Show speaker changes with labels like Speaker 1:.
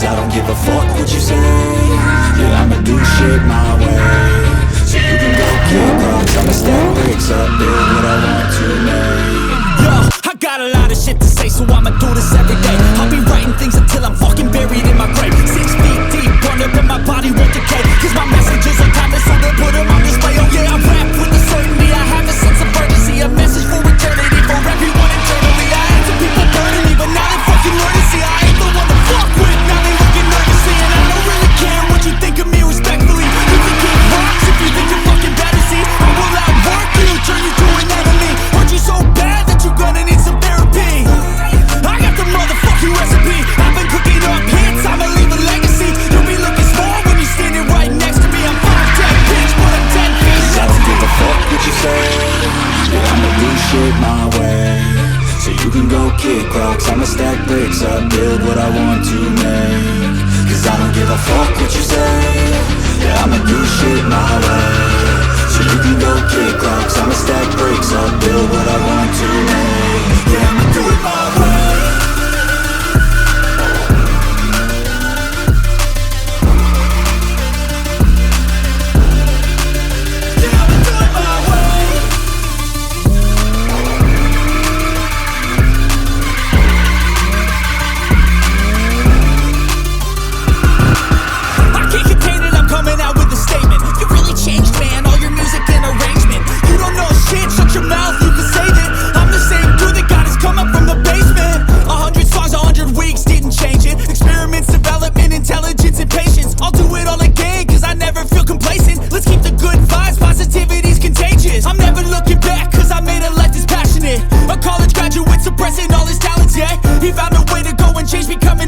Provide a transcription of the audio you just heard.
Speaker 1: I don't give a fuck what you say. Yeah, I'ma do shit my way. So you can go kick rocks, I'ma stack bricks up, build what I want to make.
Speaker 2: Yo, I got a lot of shit to say, so I'ma do this every day. I'll be writing things until I'm fucking buried in my grave. 6 feet deep, running, but my body won't decay. Cause my messages are timeless, so they'll put them on display. Oh yeah, I rap with a certainty, I have a sense of urgency. A message for eternity, for everyone internally. I had some people burning me, but now they fucking learn to see I ain't the one to fuck with. Now they looking nervously, and I don't really care what you think of me respectfully. You can kick rocks if you think you're fucking better, see. I will outwork you, turn you to an enemy. Hurt you so bad that you're gonna need some therapy. I got the motherfucking recipe. I've been cooking up hits, I'ma leave a legacy. You'll be looking small when you're standing right next to me. I'm 5'10", bitch, but I'm 10 feet.
Speaker 1: I don't give a fuck what you say. Yeah, I'ma do shit my way. So you can go kick rocks, I'ma stack bricks up, build what I want to make. Cause I don't give a fuck what you say. Yeah, I'ma do shit my way. So you can go kick rocks, I'ma stack bricks up, build what I want to make. Yeah, I'ma do it my way.
Speaker 2: Suppressing all his talents, yeah. He found a way to go and change, become